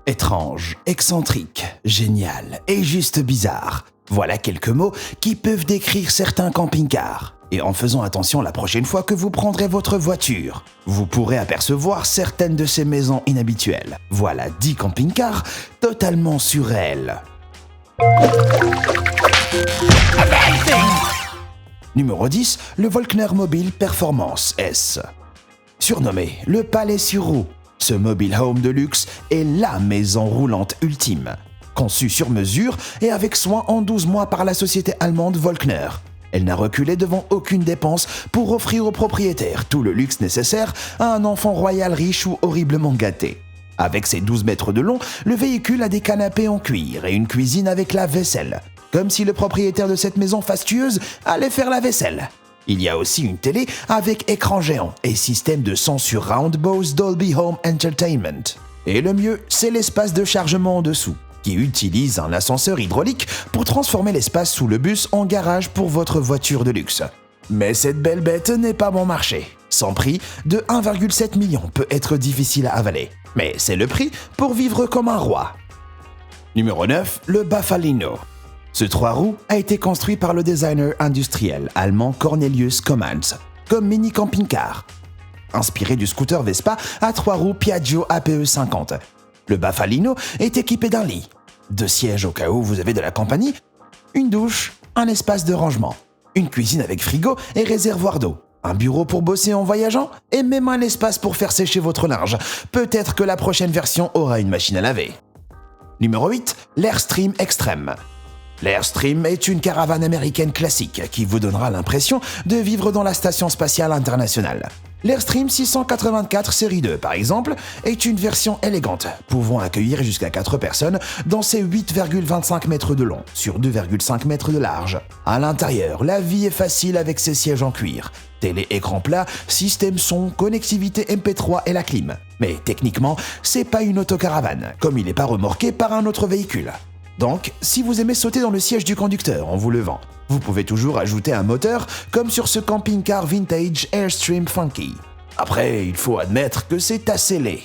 Étrange, excentrique, génial et juste bizarre. Voilà quelques mots qui peuvent décrire certains camping-cars. Et en faisant attention la prochaine fois que vous prendrez votre voiture, vous pourrez apercevoir certaines de ces maisons inhabituelles. Voilà 10 camping-cars totalement surréels. Numéro 10, le Volkner Mobile Performance S. Surnommé le Palais sur roue, ce mobile home de luxe est la maison roulante ultime. Conçue sur mesure et avec soin en 12 mois par la société allemande Volkner. Elle n'a reculé devant aucune dépense pour offrir aux propriétaires tout le luxe nécessaire à un enfant royal riche ou horriblement gâté. Avec ses 12 mètres de long, le véhicule a des canapés en cuir et une cuisine avec la vaisselle, comme si le propriétaire de cette maison fastueuse allait faire la vaisselle. Il y a aussi une télé avec écran géant et système de son sur Bose Dolby Home Entertainment. Et le mieux, c'est l'espace de chargement en dessous, qui utilise un ascenseur hydraulique pour transformer l'espace sous le bus en garage pour votre voiture de luxe. Mais cette belle bête n'est pas bon marché. Son prix de 1,7 million peut être difficile à avaler. Mais c'est le prix pour vivre comme un roi. Numéro 9, le Bafalino. Ce 3 roues a été construit par le designer industriel allemand Cornelius Commans comme mini camping-car. Inspiré du scooter Vespa à 3 roues Piaggio APE 50. Le Bafalino est équipé d'un lit, 2 sièges au cas où vous avez de la compagnie, une douche, un espace de rangement, une cuisine avec frigo et réservoir d'eau, un bureau pour bosser en voyageant et même un espace pour faire sécher votre linge. Peut-être que la prochaine version aura une machine à laver. Numéro 8, l'Airstream Extreme. L'Airstream est une caravane américaine classique qui vous donnera l'impression de vivre dans la Station spatiale internationale. L'Airstream 684 série 2, par exemple, est une version élégante, pouvant accueillir jusqu'à 4 personnes dans ses 8,25 mètres de long sur 2,5 mètres de large. À l'intérieur, la vie est facile avec ses sièges en cuir, télé écran plat, système son, connectivité MP3 et la clim. Mais techniquement, c'est pas une autocaravane, comme il n'est pas remorqué par un autre véhicule. Donc, si vous aimez sauter dans le siège du conducteur en vous levant, vous pouvez toujours ajouter un moteur comme sur ce camping-car vintage Airstream Funky. Après, il faut admettre que c'est assez laid.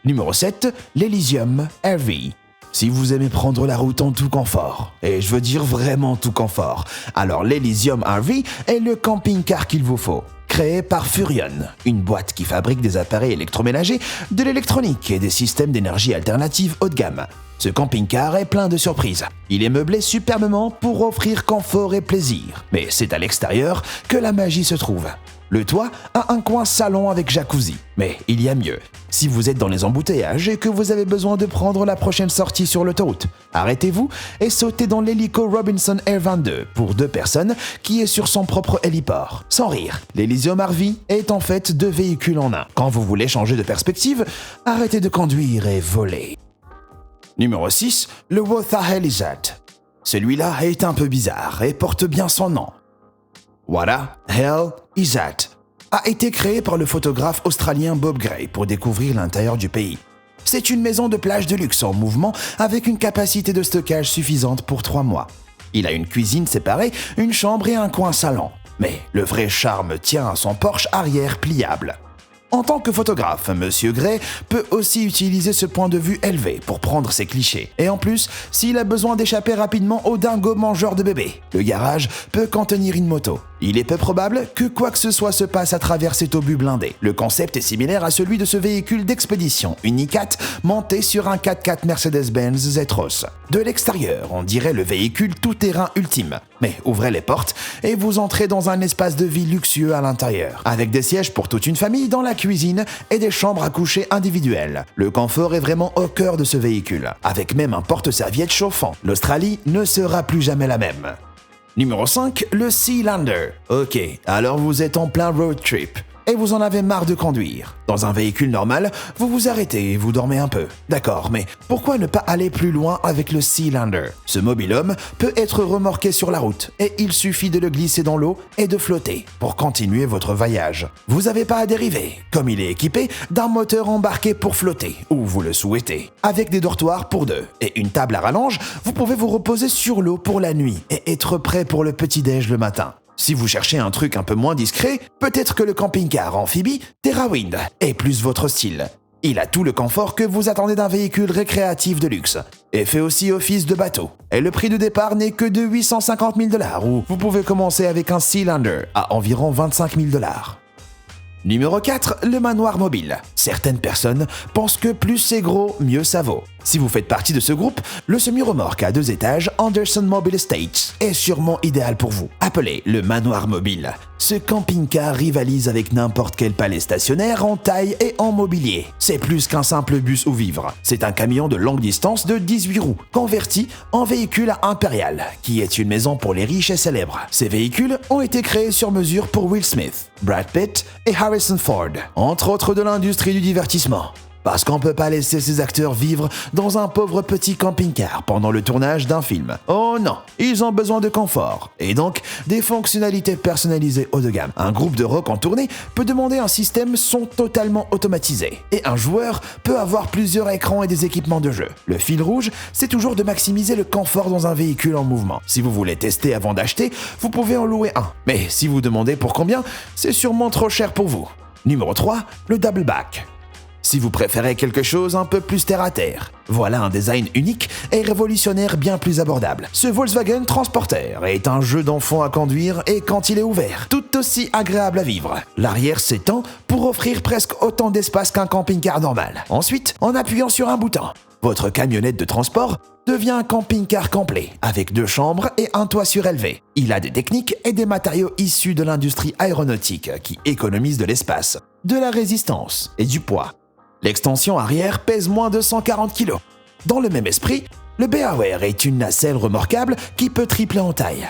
Numéro 7, l'Elysium RV. Si vous aimez prendre la route en tout confort, et je veux dire vraiment tout confort, alors l'Elysium RV est le camping-car qu'il vous faut. Créé par Furion, une boîte qui fabrique des appareils électroménagers, de l'électronique et des systèmes d'énergie alternative haut de gamme. Ce camping-car est plein de surprises. Il est meublé superbement pour offrir confort et plaisir. Mais c'est à l'extérieur que la magie se trouve. Le toit a un coin salon avec jacuzzi. Mais il y a mieux. Si vous êtes dans les embouteillages et que vous avez besoin de prendre la prochaine sortie sur l'autoroute, arrêtez-vous et sautez dans l'hélico Robinson Air 22 pour 2 personnes qui est sur son propre héliport. Sans rire, l'Elysium RV est en fait 2 véhicules en un. Quand vous voulez changer de perspective, arrêtez de conduire et volez. Numéro 6, le What the Hell Is That? Celui-là est un peu bizarre et porte bien son nom. What the Hell Is That? A été créé par le photographe australien Bob Gray pour découvrir l'intérieur du pays. C'est une maison de plage de luxe en mouvement avec une capacité de stockage suffisante pour 3 mois. Il a une cuisine séparée, une chambre et un coin salon. Mais le vrai charme tient à son porche arrière pliable. En tant que photographe, Monsieur Gray peut aussi utiliser ce point de vue élevé pour prendre ses clichés. Et en plus, s'il a besoin d'échapper rapidement au dingo mangeur de bébés, le garage peut contenir une moto. Il est peu probable que quoi que ce soit se passe à travers cet obus blindé. Le concept est similaire à celui de ce véhicule d'expédition Unicat monté sur un 4x4 Mercedes-Benz Z-Cross. De l'extérieur, on dirait le véhicule tout-terrain ultime. Mais ouvrez les portes et vous entrez dans un espace de vie luxueux à l'intérieur, avec des sièges pour toute une famille dans la cuisine et des chambres à coucher individuelles. Le confort est vraiment au cœur de ce véhicule, avec même un porte-serviette chauffant. L'Australie ne sera plus jamais la même. Numéro 5, le Sealander. Ok, alors vous êtes en plein road trip et vous en avez marre de conduire. Dans un véhicule normal, vous vous arrêtez et vous dormez un peu. D'accord, mais pourquoi ne pas aller plus loin avec le Sealander? Ce mobil-homme peut être remorqué sur la route et il suffit de le glisser dans l'eau et de flotter pour continuer votre voyage. Vous n'avez pas à dériver, comme il est équipé d'un moteur embarqué pour flotter, où vous le souhaitez. Avec des dortoirs pour 2 et une table à rallonge, vous pouvez vous reposer sur l'eau pour la nuit et être prêt pour le petit-déj le matin. Si vous cherchez un truc un peu moins discret, peut-être que le camping-car amphibie TerraWind est plus votre style. Il a tout le confort que vous attendez d'un véhicule récréatif de luxe et fait aussi office de bateau. Et le prix de départ n'est que de 850 000 $ ou vous pouvez commencer avec un Sealander à environ 25 000 $. Numéro 4, le manoir mobile. Certaines personnes pensent que plus c'est gros, mieux ça vaut. Si vous faites partie de ce groupe, le semi-remorque à 2 étages Anderson Mobile Estates est sûrement idéal pour vous. Appelé le manoir mobile, ce camping-car rivalise avec n'importe quel palais stationnaire en taille et en mobilier. C'est plus qu'un simple bus où vivre. C'est un camion de longue distance de 18 roues, converti en véhicule impérial, qui est une maison pour les riches et célèbres. Ces véhicules ont été créés sur mesure pour Will Smith, Brad Pitt et Harrison Ford, entre autres de l'industrie du divertissement. Parce qu'on peut pas laisser ces acteurs vivre dans un pauvre petit camping-car pendant le tournage d'un film. Oh non, ils ont besoin de confort, et donc des fonctionnalités personnalisées haut de gamme. Un groupe de rock en tournée peut demander un système son totalement automatisé, et un joueur peut avoir plusieurs écrans et des équipements de jeu. Le fil rouge, c'est toujours de maximiser le confort dans un véhicule en mouvement. Si vous voulez tester avant d'acheter, vous pouvez en louer un. Mais si vous demandez pour combien, c'est sûrement trop cher pour vous. Numéro 3, le double back. Si vous préférez quelque chose un peu plus terre-à-terre, voilà un design unique et révolutionnaire bien plus abordable. Ce Volkswagen Transporter est un jeu d'enfant à conduire et quand il est ouvert, tout aussi agréable à vivre. L'arrière s'étend pour offrir presque autant d'espace qu'un camping-car normal. Ensuite, en appuyant sur un bouton, votre camionnette de transport devient un camping-car complet, avec 2 chambres et un toit surélevé. Il a des techniques et des matériaux issus de l'industrie aéronautique qui économisent de l'espace, de la résistance et du poids. L'extension arrière pèse moins de 140 kg. Dans le même esprit, le BeAware est une nacelle remorquable qui peut tripler en taille.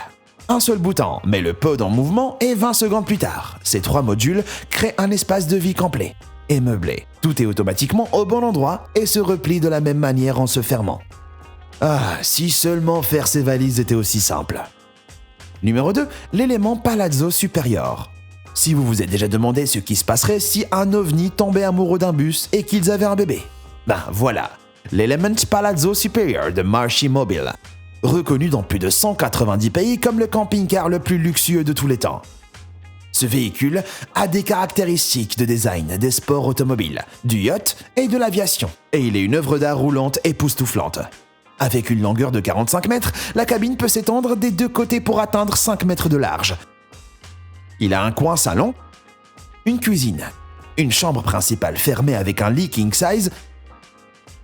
Un seul bouton met le pod en mouvement et 20 secondes plus tard, ces 3 modules créent un espace de vie complet et meublé. Tout est automatiquement au bon endroit et se replie de la même manière en se fermant. Ah, si seulement faire ses valises était aussi simple. Numéro 2, l'élément Palazzo Superior. Si vous vous êtes déjà demandé ce qui se passerait si un ovni tombait amoureux d'un bus et qu'ils avaient un bébé, ben voilà, l'Element Palazzo Superior de Marchi Mobile, reconnu dans plus de 190 pays comme le camping-car le plus luxueux de tous les temps. Ce véhicule a des caractéristiques de design des sports automobiles, du yacht et de l'aviation, et il est une œuvre d'art roulante époustouflante. Avec une longueur de 45 mètres, la cabine peut s'étendre des 2 côtés pour atteindre 5 mètres de large. Il a un coin salon, une cuisine, une chambre principale fermée avec un lit king size,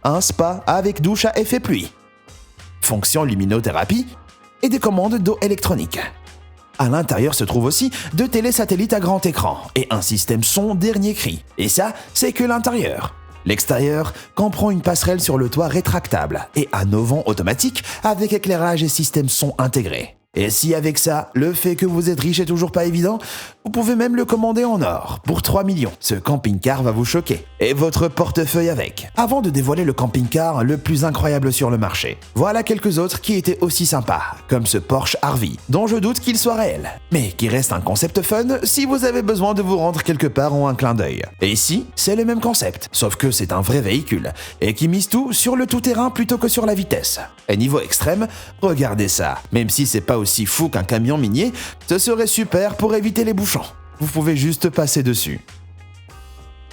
un spa avec douche à effet pluie, fonction luminothérapie et des commandes d'eau électronique. À l'intérieur se trouvent aussi 2 télés satellites à grand écran et un système son dernier cri. Et ça, c'est que l'intérieur. L'extérieur comprend une passerelle sur le toit rétractable et un auvent automatique avec éclairage et système son intégré. Et si avec ça, le fait que vous êtes riche est toujours pas évident, vous pouvez même le commander en or pour 3 millions. Ce camping-car va vous choquer. Et votre portefeuille avec. Avant de dévoiler le camping-car le plus incroyable sur le marché, voilà quelques autres qui étaient aussi sympas, comme ce Porsche Harvey, dont je doute qu'il soit réel, mais qui reste un concept fun si vous avez besoin de vous rendre quelque part en un clin d'œil. Et ici, c'est le même concept, sauf que c'est un vrai véhicule, et qui mise tout sur le tout-terrain plutôt que sur la vitesse. Et niveau extrême, regardez ça, même si c'est pas aussi fou qu'un camion minier, ce serait super pour éviter les bouchons. Vous pouvez juste passer dessus.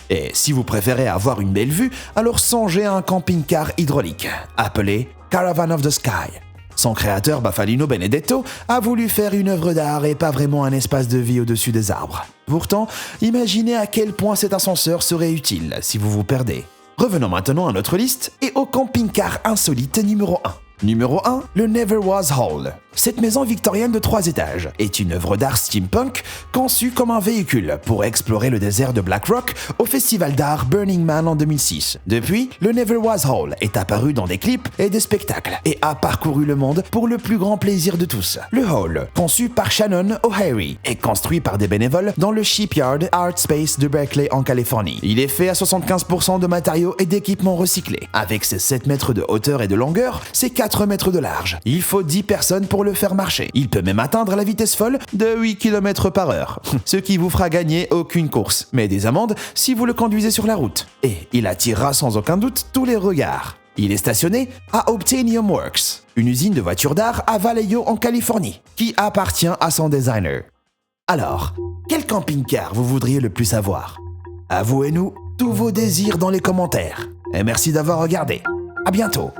Et si vous préférez avoir une belle vue, alors songez à un camping-car hydraulique, appelé Caravan of the Sky. Son créateur, Bafalino Benedetto, a voulu faire une œuvre d'art et pas vraiment un espace de vie au-dessus des arbres. Pourtant, imaginez à quel point cet ascenseur serait utile si vous vous perdez. Revenons maintenant à notre liste et au camping-car insolite numéro 1. Numéro 1, le Never Was Hall. Cette maison victorienne de 3 étages est une œuvre d'art steampunk conçue comme un véhicule pour explorer le désert de Black Rock au festival d'art Burning Man en 2006. Depuis, le Never Was Hall est apparu dans des clips et des spectacles et a parcouru le monde pour le plus grand plaisir de tous. Le hall, conçu par Shannon O'Hary, est construit par des bénévoles dans le Shipyard Art Space de Berkeley en Californie. Il est fait à 75% de matériaux et d'équipements recyclés. Avec ses 7 mètres de hauteur et de longueur, ses 4 mètres de large. Il faut 10 personnes pour le faire marcher. Il peut même atteindre la vitesse folle de 8 km/h, ce qui vous fera gagner aucune course, mais des amendes si vous le conduisez sur la route. Et il attirera sans aucun doute tous les regards. Il est stationné à Obtainium Works, une usine de voitures d'art à Vallejo en Californie, qui appartient à son designer. Alors, quel camping-car vous voudriez le plus avoir ? Avouez-nous, tous vos désirs dans les commentaires. Et merci d'avoir regardé. À bientôt.